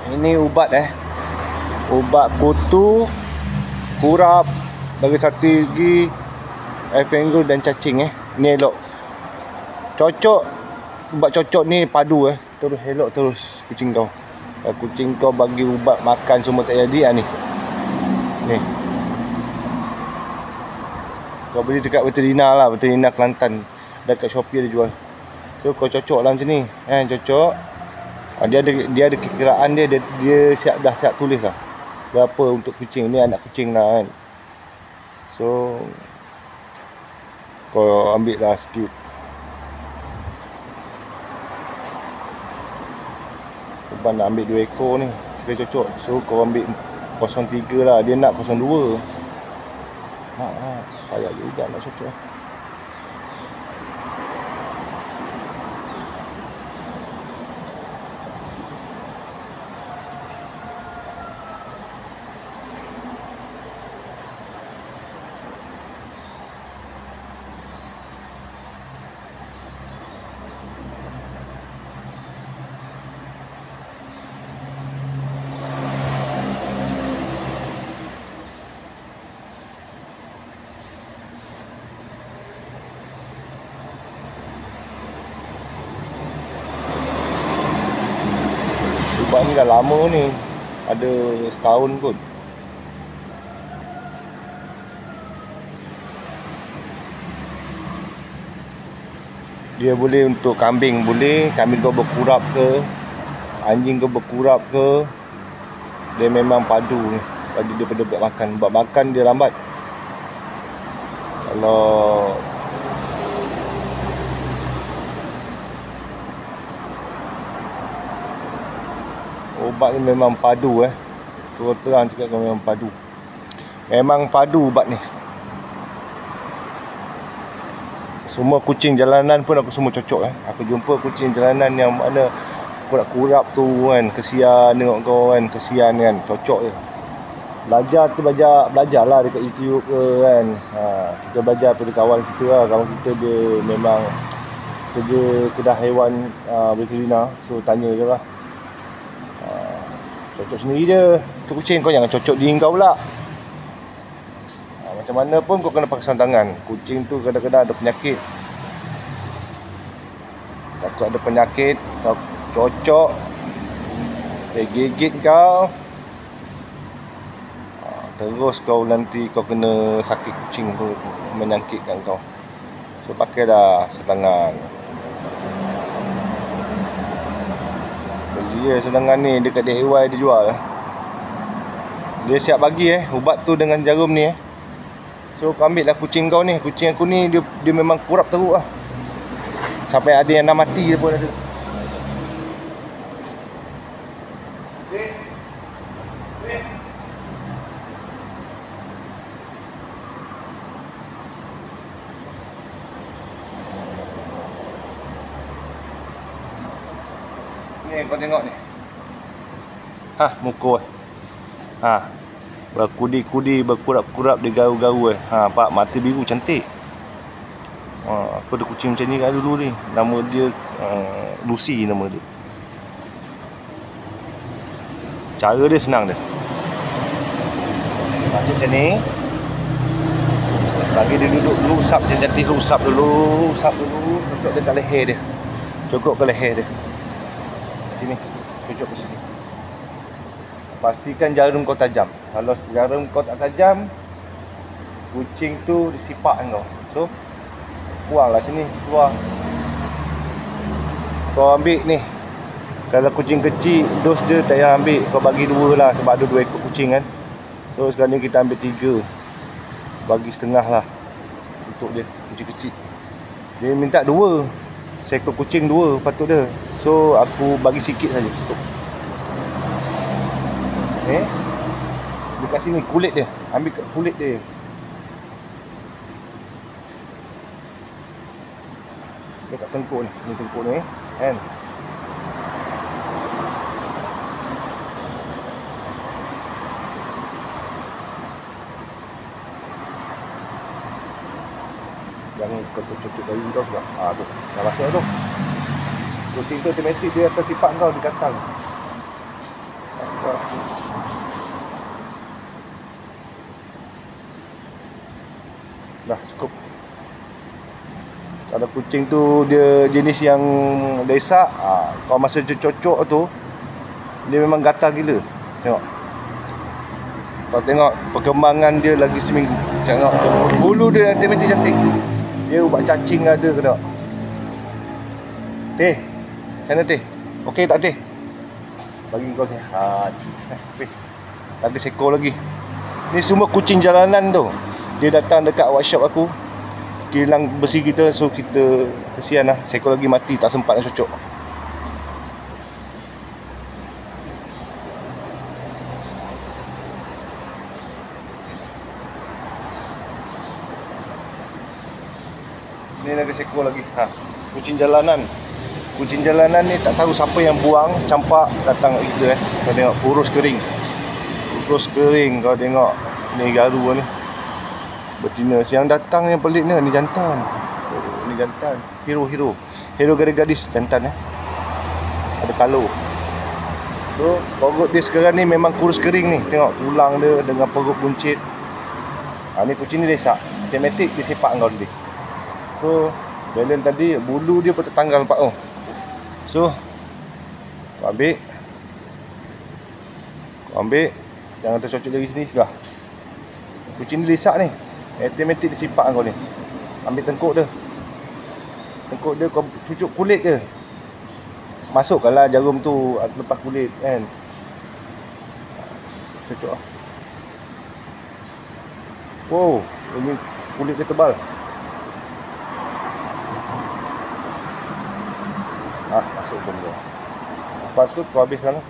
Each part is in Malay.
Ini ubat ubat kutu, kurap, bagi satu gigi, fengu dan cacing Ni elok. Cocok, ubat cocok ni padu terus elok terus kucing kau. Kalau kucing kau bagi ubat makan semua tak jadi ni. Ni. Kau beli dekat veterina lah, veterina Kelantan. Dekat Shopee dia jual. So kau cocok lah macam ni. Cocok. Dia ada kekiraan dia dah siap tulis lah berapa untuk kucing ni, anak kucing lah kan. So kau ambil lah sikit. Kau nak ambil 2 ekor ni sekali cocok. So kau ambil 03 lah, dia nak 02. Payah juga nak cocok. Ubat ni dah lama ni, ada setahun kot. Dia boleh untuk kambing, boleh. Kambing kau berkurap ke, anjing kau berkurap ke, dia memang padu ni bagi daripada buat makan. Buat makan dia lambat. Kalau ubat ni memang padu terang cakap kau, memang padu. Memang padu ubat ni. Semua kucing jalanan pun aku semua cocok Aku jumpa kucing jalanan yang mana kurap-kurap tu kan, kesian tengok kau kan, kesian kan, cocok je. Belajar tu belajarlah dekat YouTube ke kan. Kita belajar pada kawan kita lah. Kawan kita dia memang kerja kedah haiwan veterina. So tanya je lah. Cocok sendiri je. Tu kucing kau jangan cocok diri kau pula. Macam mana pun kau kena pakai sarung tangan. Kucing tu kadang-kadang ada penyakit. Takut ada penyakit, kau cocok, dia gigit kau, terus kau nanti kau kena sakit kucing tu menyangkitkan kau. So pakai dah sarung tangan. Beli sarung tangan ni dekat DIY dia jual. Dia siap bagi ubat tu dengan jarum ni So kau ambil lah kucing kau ni. Kucing aku ni dia memang kurap teruk lah. Sampai ada yang dah mati pun ada. Ni kau tengok ni. Muka berkudi-kudi, berkurap-kurap, dia garu-garu Pak, mata biru cantik. Aku ada kucing macam ni kat dulu ni. Nama dia Lucy nama dia. Cara dia senang dia. Macam ni. Bagi dia duduk dulu, usap dia cantik dulu, usap dulu, cocok dekat leher dia. Cocok ke leher dia. Sini, cocok ke sini. Pastikan jarum kau tajam. Kalau jarum kau tak tajam, kucing tu disipak kau. So, buanglah sini, keluar. Kau ambil ni. Kalau kucing kecil, dos dia tak payah ambil. Kau bagi 2 lah, sebab ada 2 ekor kucing kan. So, sekarang ni kita ambil 3. Bagi setengah lah untuk dia, kucing kecil. Dia minta 2. Seekor kucing 2 patut dia. So, aku bagi sikit saja. Dekat sini kulit dia. Ambil kat kulit dia. Dekat tengkuk ni. Ni tengkuk ni kan. Jangan kau cucuk dari kau sebab tu. Dah masuk tu. Kucing tu otomatik dia akan sipak kau di kantang. Dah cukup. Kalau kucing tu dia jenis yang desak, kalau masa cocok tu dia memang gatal gila. Tengok. Kau tengok perkembangan dia lagi seminggu. Tengok bulu dia cantik-cantik cantik. Dia ubat cacing ada ke tak? Teh. Sana teh. Okey tak teh? Bagi kau sihat. Tak ada seekor lagi. Ni semua kucing jalanan tu. Dia datang dekat workshop aku, kilang besi kita, so kita kesian lah. Seekor lagi mati, tak sempat nak cocok. Ni ada seekor lagi. Kucing jalanan. Kucing jalanan ni tak tahu siapa yang buang, campak datang kat kita. Kau tengok kurus kering. Kurus kering kau tengok. Ni garu ni. Betina. Yang datang yang pelik ni jantan. Ni jantan. Hero gadis jantan Ada kalo. So, perut dia sekarang ni memang kurus kering ni. Tengok tulang dia dengan perut buncit. Ni kucing ni desak. Automatik dia sepak kau tadi. So, balance tadi bulu dia pun tertanggal nampak tu. So, kau ambil. Jangan tercocok dari sini sebelah. Kucing ni desak ni. Automatik dia sepak kau ni. Ambil tengkuk dia. Tengkuk dia kau cucuk kulit je. Masukkanlah jarum tu lepas kulit kan. Cucuk lah. Wow, ini kulit dia tebal. Masuk pun dia. Lepas tu kau habiskan lah.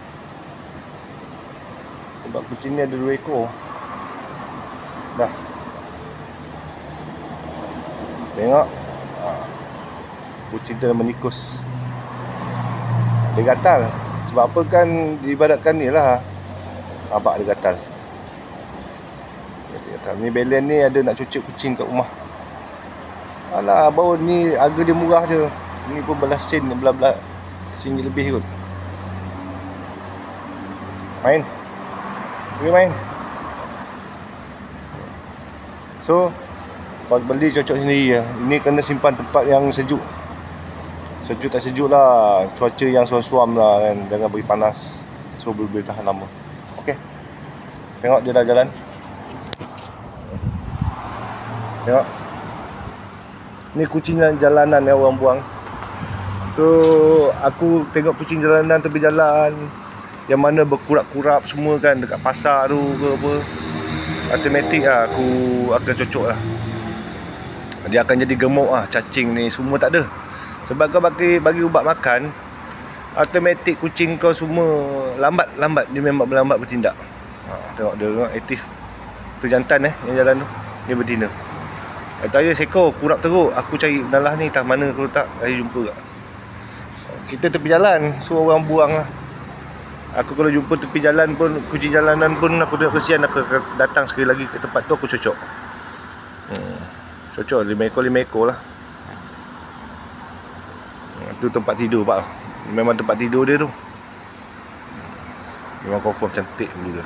Sebab kucing ni ada 2 ekor. Dah. Tengok. Kucing tu dah menikus. Dia gatal. Sebab apa kan diibaratkan ni lah. Nampak dia gatal. Ni balance ni ada nak cucuk kucing kat rumah. Alah, baru ni harga dia murah je. Ni pun belas sen, belas RM1 lebih kot. Main. Pergi main. So, kalau beli cocok sendiri ya. Ini kena simpan tempat yang sejuk. Sejuk tak sejuk lah. Cuaca yang suam-suam lah kan. Jangan beri panas. So, boleh tahan lama. Okey. Tengok dia dah jalan. Tengok. Ni kucing jalanan yang orang buang. So, aku tengok kucing jalanan tepi jalan yang mana berkurap-kurap semua kan dekat pasar tu ke apa. Automatik lah aku akan cocok lah. Dia akan jadi gemuk lah. Cacing ni semua tak ada. Sebab kau bagi ubat makan, automatik kucing kau semua lambat. Dia memang lambat bertindak. Tengok dia tengok aktif. Tu jantan yang jalan tu. Dia betina. Tadi seekor kurap teruk. Aku cari nalah ni entah mana aku letak. Saya jumpa tak. Kita tepi jalan, so orang buang lah. Aku kalau jumpa tepi jalan pun, kucing jalanan pun aku tengok kesian, aku datang sekali lagi ke tempat tu, aku cocok. Cocok 5 ekor lah. Tu tempat tidur pak. Memang tempat tidur dia tu. Memang confirm cantik bulu dia.